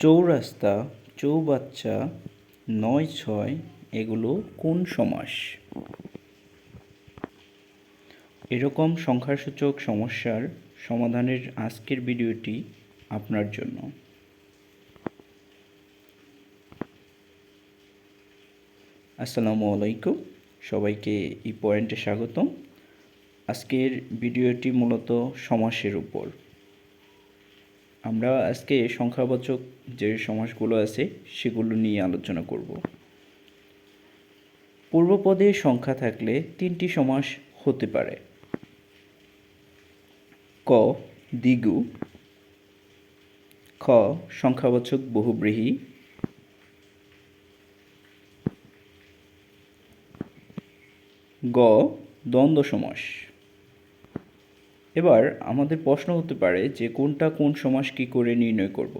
চৌরাস্তা, চৌবাচ্চা, নয় ছয় এগুলো কোন সমাস? এরকম সংখ্যাসূচক সমস্যার সমাধানের আজকের ভিডিওটি আপনার জন্য। আসসালামু আলাইকুম, সবাইকে এই পয়েন্টে স্বাগতম। আজকের ভিডিওটি মূলত সমাসের উপর। আমরা আজকে সংখ্যাবাচক যে সমাসগুলো আছে সেগুলো নিয়ে আলোচনা করব। পূর্বপদে সংখ্যা থাকলে তিনটি সমাস হতে পারে: ক দ্বিগু, খ সংখ্যাবাচক বহুব্রীহি, গ দ্বন্দ্ব সমাস। এবার আমাদের প্রশ্ন হতে পারে যে কোনটা কোন সমাস কি করে নির্ণয় করব।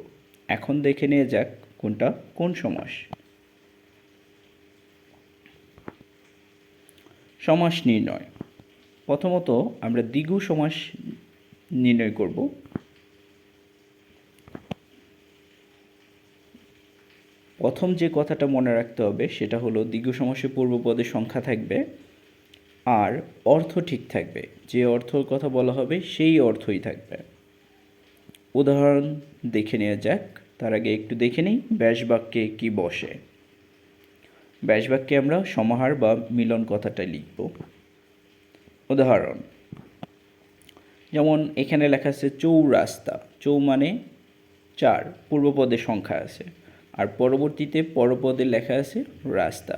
এখন দেখে নিয়ে যাক কোনটা কোন সমাস। সমাস নির্ণয়। প্রথমত আমরা দ্বিগু সমাস নির্ণয় করব। প্রথম যে কথাটা মনে রাখতে হবে সেটা হলো দ্বিগু সমাসে পূর্বপদে সংখ্যা থাকবে আর অর্থ ঠিক থাকবে। যে অর্থর কথা বলা হবে সেই অর্থই থাকবে। উদাহরণ দেখে নেওয়া যাক। তার আগে একটু দেখে নিই ব্যাসবাক্যে কি বসে। ব্যাসবাক্যে আমরা সমাহার বা মিলন কথাটা লিখব। উদাহরণ যেমন এখানে লেখা আছে চৌরাস্তা। চৌ মানে 4, পূর্বপদে সংখ্যা আছে, আর পরবর্তীতে পরপদে লেখা আছে রাস্তা।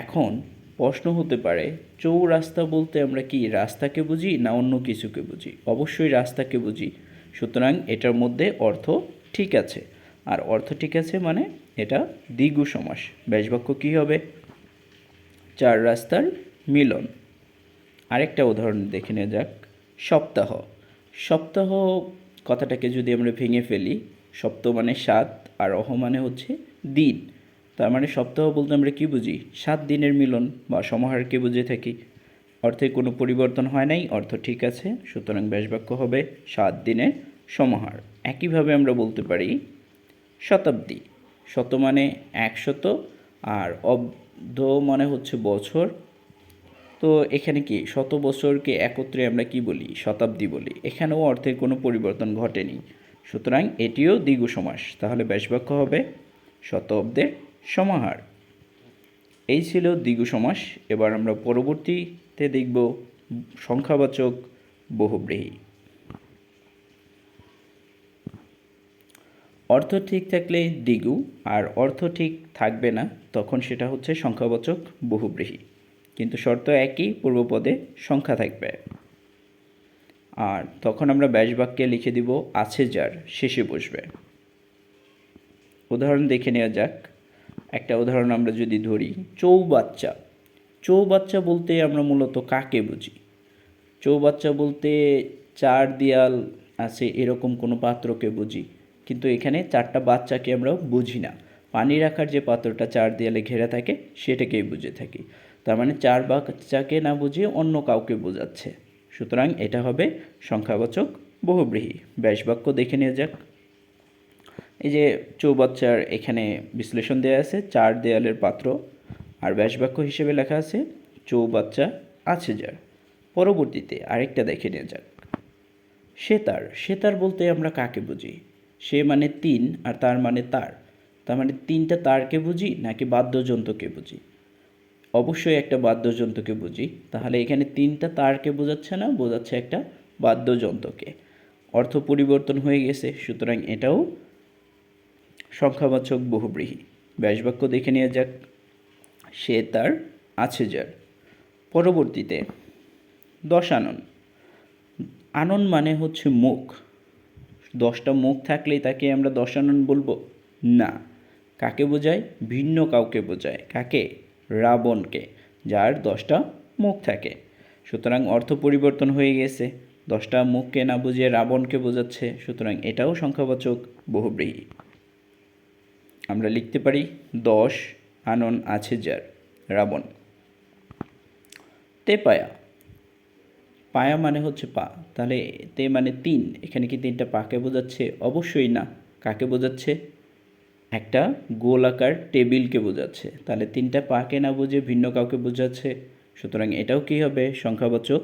এখন প্রশ্ন হতে পারে চৌরাস্তা বলতে আমরা কি রাস্তাকে বুঝি না অন্য কিছুকে বুঝি? অবশ্যই রাস্তাকে বুঝি। সুতরাং এটার মধ্যে অর্থ ঠিক আছে, আর অর্থ ঠিক আছে মানে এটা দ্বিগু সমাস। ব্যাসবাক্য কী হবে? 4 রাস্তার মিলন। আরেকটা উদাহরণ দেখে নেওয়া যাক। সপ্তাহ। সপ্তাহ কথাটাকে যদি আমরা ভেঙে ফেলি, সপ্ত মানে 7 আর অহ মানে হচ্ছে দিন। তার মানে সপ্তাহ বলতে আমরা কি বুঝি? 7 দিনের মিলন বা সমাহারকে বুঝে থাকি। অর্থে কোনো পরিবর্তন হয় নাই, অর্থ ঠিক আছে। সুতরাং ব্যাসবাক্য হবে 7 দিনের সমাহার। একইভাবে আমরা বলতে পারি শতাব্দী। শত মানে 100, আর অব্দ মানে হচ্ছে বছর। তো এখানে কি শত বছরকে একত্রে আমরা কি বলি? শতাব্দী বলি। এখানেও অর্থের কোনো পরিবর্তন ঘটেনি। সুতরাং এটিও দ্বিগু সমাস। তাহলে ব্যাসবাক্য হবে শতাব্দের সমাহার। এই ছিল দ্বিগু সমাস। এবার আমরা পরবর্তীতে দেখব সংখ্যাবাচক বহুব্রীহি। অর্থ ঠিক থাকলে দ্বিগু, আর অর্থ ঠিক থাকবে না তখন সেটা হচ্ছে সংখ্যাবাচক বহুব্রীহি। কিন্তু শর্ত একই, পূর্বপদে সংখ্যা থাকবে। আর তখন আমরা ব্যাসবাক্যে লিখে দিব আছে যার, শেষে বসবে। উদাহরণ দেখে নেওয়া যাক। একটা উদাহরণ আমরা যদি ধরি চৌবাচ্চা। চৌবাচ্চা বলতে আমরা মূলত কাকে বুঝি? চৌবাচ্চা বলতে 4 দেয়াল আছে এরকম কোনো পাত্রকে বুঝি, কিন্তু এখানে 4টা বাচ্চাকে আমরা বুঝি না। পানি রাখার যে পাত্রটা 4 দেয়ালে ঘেরা থাকে সেটাকেই বুঝে থাকি। তার মানে 4 বাচ্চাকে না বুঝিয়ে অন্য কাউকে বোঝাচ্ছে। সুতরাং এটা হবে সংখ্যাবাচক বহুব্রীহি। ব্যাসবাক্য দেখে নেওয়া যাক। এই যে চৌবাচ্চার এখানে বিশ্লেষণ দেওয়া আছে 4 দেয়ালের পাত্র, আর ব্যাসবাক্য হিসেবে লেখা আছে চৌবাচ্চা আছে যার। পরবর্তীতে আরেকটা দেখে নেওয়া যাক। সেতার। সেতার বলতে আমরা কাকে বুঝি? সে মানে 3 আর তার মানে তার। তার মানে 3টা তারকে বুঝি নাকি বাদ্যযন্ত্রকে বুঝি? অবশ্যই একটা বাদ্যযন্ত্রকে বুঝি। তাহলে এখানে 3টা তারকে বোঝাচ্ছে না, বোঝাচ্ছে একটা বাদ্যযন্ত্রকে। অর্থ পরিবর্তন হয়ে গেছে, সুতরাং এটাও সংখ্যাবাচক বহুব্রীহি। ব্যাসবাক্য দেখে নেওয়া যাক। সে তার আছে যার। পরবর্তীতে দশানন। আনন মানে হচ্ছে মুখ। 10টা মুখ থাকলেই তাকে আমরা দশানন বলবো না। কাকে বোঝায়? ভিন্ন কাউকে বোঝায়। কাকে? রাবণকে, যার 10টা মুখ থাকে। সুতরাং অর্থ পরিবর্তন হয়ে গেছে, 10টা মুখকে না বুঝিয়ে রাবণকে বোঝাচ্ছে। সুতরাং এটাও সংখ্যাবাচক বহুব্রীহি। আমরা লিখতে পারি 10 আনন আছে যার, রাবণ। তে পায়া। পায়া মানে হচ্ছে পা। তাহলে তে মানে 3, এখানে কি 3টা পাকে বোঝাচ্ছে? অবশ্যই না। কাকে বোঝাচ্ছে? একটা গোলাকার টেবিলকে বোঝাচ্ছে, তাহলে 3টা পাকে না বুঝে ভিন্ন কাউকে বোঝাচ্ছে, সুতরাং এটাও কী হবে, সংখ্যাবাচক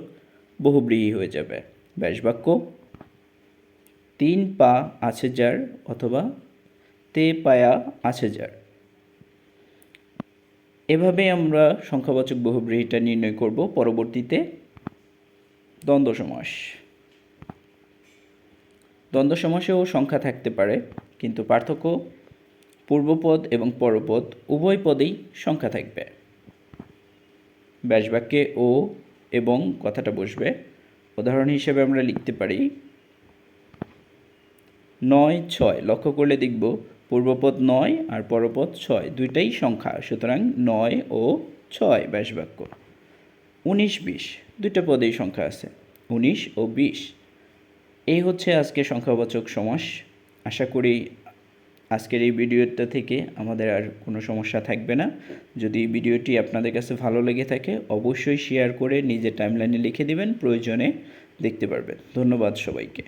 বহুব্রীহি হয়ে যাবে। ব্যাসবাক্য 3 পা আছে যার, অথবা তে পায়া আছে যার। এভাবে আমরা সংখ্যাবাচক বহুব্রীহিটা নির্ণয় করব। পরবর্তীতে দ্বন্দ্ব সমাস। দ্বন্দ্ব সমাসেও সংখ্যা থাকতে পারে, কিন্তু পার্থক্য পূর্বপদ এবং পরপদ উভয় পদেই সংখ্যা থাকবে। ব্যাসবাক্যে ও এবং কথাটা বসবে। উদাহরণ হিসেবে আমরা লিখতে পারি 9 6। লক্ষ্য করলে দেখব পূর্বপদ 9 আর পরপদ 6, দুইটাই সংখ্যা, সুতরাং 9 ও 6 ব্যাসবাক্য। 19 20, দুইটা পদেই সংখ্যা আছে, 19 ও 20। এই হচ্ছে আজকে সংখ্যাবাচক সমাস। আশা করি আজকের এই ভিডিওটা থেকে আমাদের আর কোনো সমস্যা থাকবে না। যদি ভিডিওটি আপনাদের কাছে ভালো লেগে থাকে অবশ্যই শেয়ার করে নিজের টাইমলাইনে লিখে দিবেন, প্রয়োজনে দেখতে পারবেন। ধন্যবাদ সবাইকে।